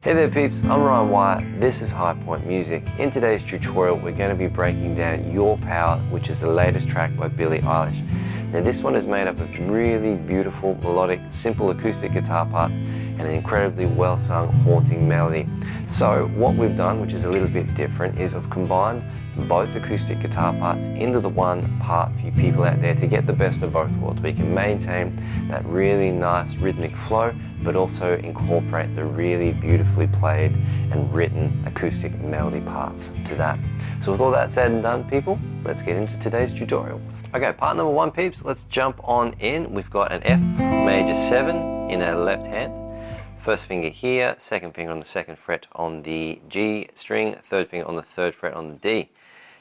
Hey there peeps, I'm Ryan Wyatt, this is High Point Music. In today's tutorial we're going to be breaking down Your Power, which is the latest track by Billie Eilish. Now this one is made up of really beautiful, melodic, simple acoustic guitar parts and an incredibly well sung, haunting melody. So what we've done, which is a little bit different, is I've combined both acoustic guitar parts into the one part for you people out there to get the best of both worlds, where you can maintain that really nice rhythmic flow but also incorporate the really beautifully played and written acoustic melody parts to that. So with all that said and done people, let's get into today's tutorial. Okay, part number one peeps, let's jump on in. We've got an F major 7 in our left hand. First finger here, second finger on the second fret on the G string, third finger on the third fret on the D.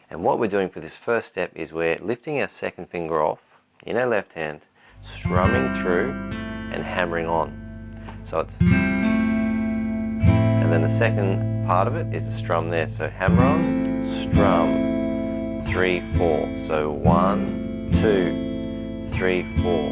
And what we're doing for this first step is we're lifting our second finger off in our left hand, strumming through and hammering on. So it's, and then the second part of it is the strum there. So hammer on, strum, 3, 4. So 1, 2, 3, 4,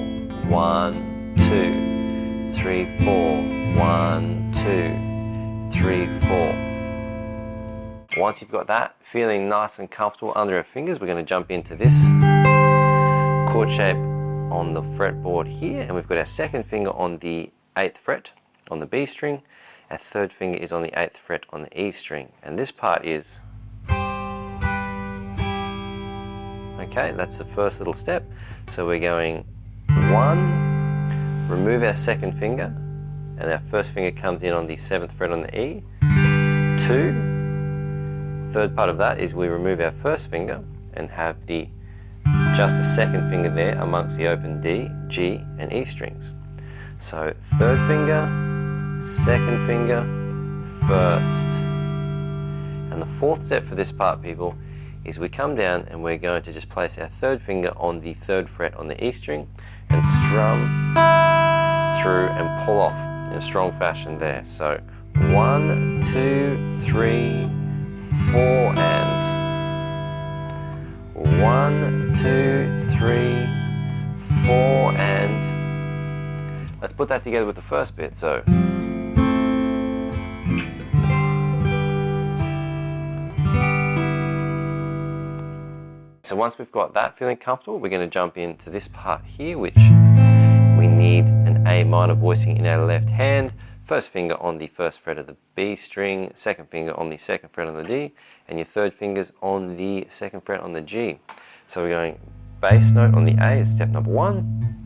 1, 2, 3, 4, 1, 2, 3, 4. Once you've got that feeling nice and comfortable under our fingers, we're going to jump into this chord shape on the fretboard here, and we've got our second finger on the 8th fret on the B string, our third finger is on the 8th fret on the E string, and this part is, okay, that's the first little step. So we're going 1, remove our second finger, and our first finger comes in on the 7th fret on the E, 2, third part of that is we remove our first finger and have just the second finger there amongst the open D, G and E strings. So third finger, second finger, first. And the fourth step for this part people is we come down and we're going to just place our third finger on the third fret on the E string and strum through and pull off in a strong fashion there. So 1, 2, 3, 4 and 1, 2, 3, 4 and. Let's put that together with the first bit. So once we've got that feeling comfortable, we're going to jump into this part here, which we need an A minor voicing in our left hand. First finger on the first fret of the B string, second finger on the second fret on the D, and your third finger's on the second fret on the G. So we're going bass note on the A is step number 1.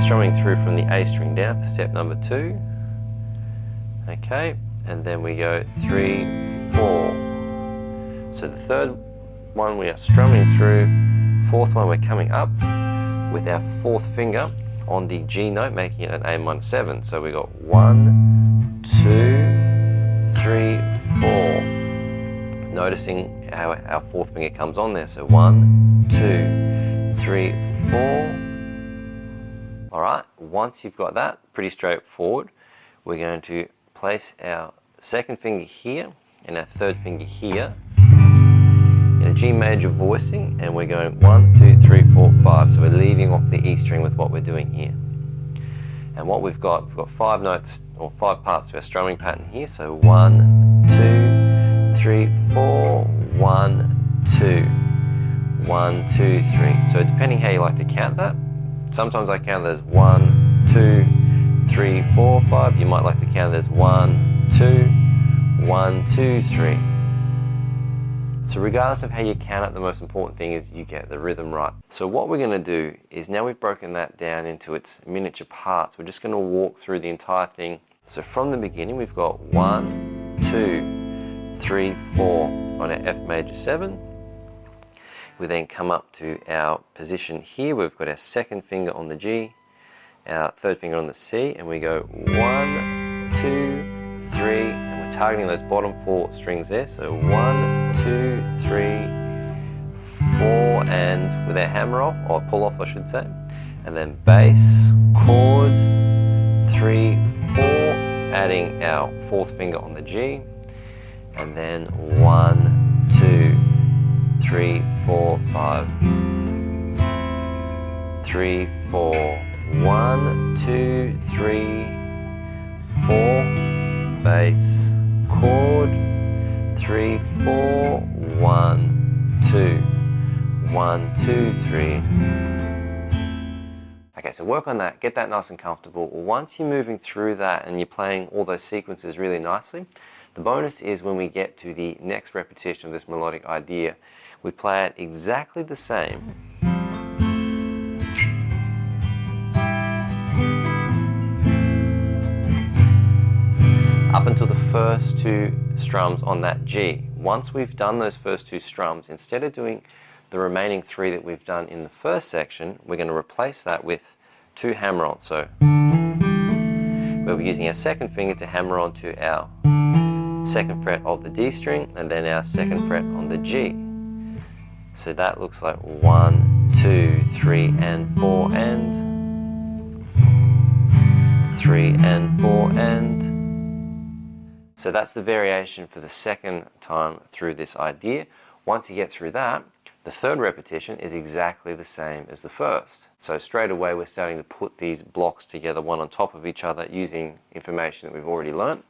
Strumming through from the A string down for step number 2. Okay, and then we go 3, 4. So the third one we are strumming through, fourth one we're coming up with our fourth finger on the G note, making it an A minor 7. So we got 1, 2, 3, 4. Noticing how our fourth finger comes on there. So 1, 2, 3, 4. Alright, once you've got that, pretty straightforward, we're going to place our second finger here and our third finger here in a G major voicing, and we're going 1, 2, 3, 4, 5. So we're leaving off the E string with what we're doing here. And what we've got 5 notes or 5 parts to our strumming pattern here. So 1, 2, 3, 4, 1, 2, 1, 2, 3. So depending how you like to count that, sometimes I count it as 1, 2, 3, 4, 5. You might like to count it as 1, 2, 1, 2, 3. So regardless of how you count it, the most important thing is you get the rhythm right. So what we're going to do is, now we've broken that down into its miniature parts, we're just going to walk through the entire thing. So from the beginning we've got 1, 2, 3, 4 on our F major 7. We then come up to our position here. We've got our second finger on the G, our third finger on the C, and we go 1, 2, 3, and we're targeting those bottom 4 strings there. So 1, 2, 3, 4, and with our hammer off, or pull off I should say, and then bass, chord, 3, 4, adding our fourth finger on the G, and then 1, 2, 3, 4, 5, 3, 4, 1, 2, 3, 4, bass, chord, 3, 4, 1, 2, 1, 2, 3. Okay, so work on that, get that nice and comfortable. Once you're moving through that and you're playing all those sequences really nicely, the bonus is when we get to the next repetition of this melodic idea, we play it exactly the same. Up until the first two strums on that G. Once we've done those first two strums, instead of doing the remaining 3 that we've done in the first section, we're going to replace that with 2 hammer-ons. So we're using our second finger to hammer onto our 2nd fret of the D string and then our 2nd fret on the G. So that looks like 1, 2, 3 and 4 and 3 and 4 and. So that's the variation for the second time through this idea. Once you get through that, the third repetition is exactly the same as the first. So straight away we're starting to put these blocks together one on top of each other using information that we've already learnt.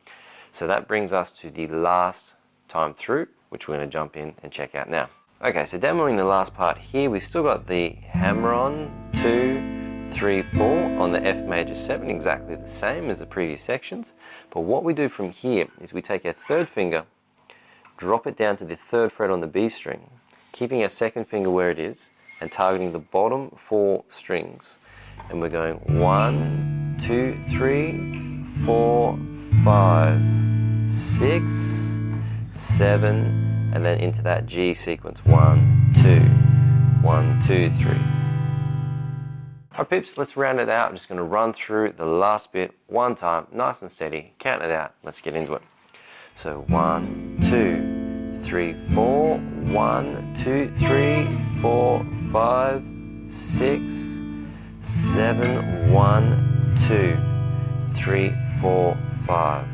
So that brings us to the last time through, which we're going to jump in and check out now. Okay, so demoing the last part here, we've still got the hammer on 2, 3, 4 on the F major 7, exactly the same as the previous sections. But what we do from here is we take our third finger, drop it down to the 3rd fret on the B string, keeping our 2nd finger where it is and targeting the bottom 4 strings. And we're going 1, 2, 3, 4, 5, 6, 7, and then into that G sequence. 1, 2, 1, 2, 3. Alright peeps, let's round it out. I'm just going to run through the last bit one time, nice and steady, count it out, let's get into it. So 1, 2, 3, 4, 1, 2, 3, 4, 5, 6, 7, 1, 2, 3, 4, 5.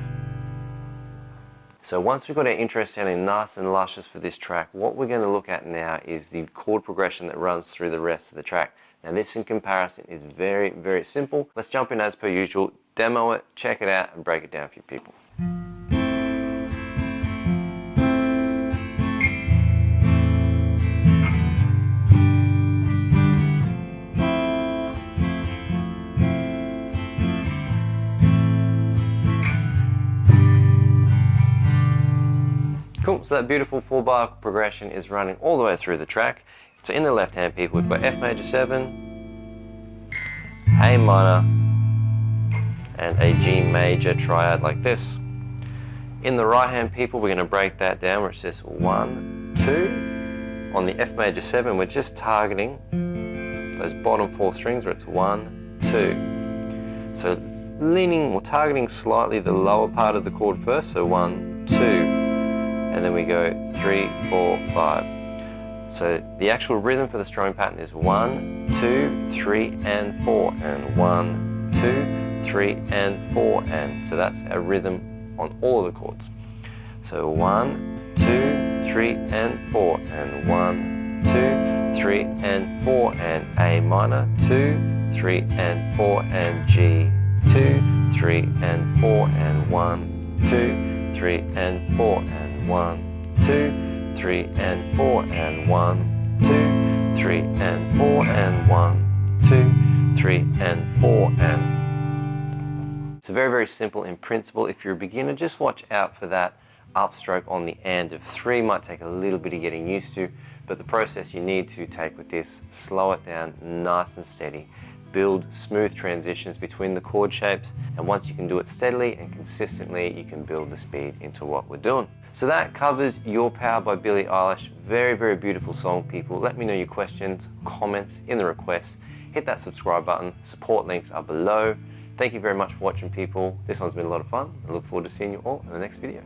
So once we've got our intro sounding nice and luscious for this track, what we're going to look at now is the chord progression that runs through the rest of the track. Now this in comparison is very, very simple. Let's jump in as per usual, demo it, check it out and break it down for you people. Cool, so that beautiful 4-bar progression is running all the way through the track. So in the left hand people, we've got F major 7, A minor, and a G major triad like this. In the right hand people, we're going to break that down where it says 1, 2. On the F major 7, we're just targeting those bottom 4 strings where it's 1, 2. So leaning or targeting slightly the lower part of the chord first, so 1, 2. And then we go 3, 4, 5. So the actual rhythm for the strumming pattern is 1, 2, 3, and 4, and 1, 2, 3, and 4, and. So that's a rhythm on all of the chords. So 1, 2, 3, and 4, and 1, 2, 3, and 4, and A minor, 2, 3, and 4, and G, 2, 3, and 4, and 1, 2, 3, and 4, and 1, 2, 3, and 4, and 1, 2, 3, and 4, and 1, 2, 3, and 4, and. It's very, very simple in principle. If you're a beginner, just watch out for that upstroke on the and of 3. Might take a little bit of getting used to, but the process you need to take with this, slow it down nice and steady, build smooth transitions between the chord shapes, and once you can do it steadily and consistently, you can build the speed into what we're doing. So that covers Your Power by Billie Eilish. Very, very beautiful song, people. Let me know your questions, comments in the requests. Hit that subscribe button. Support links are below. Thank you very much for watching, people. This one's been a lot of fun. I look forward to seeing you all in the next video.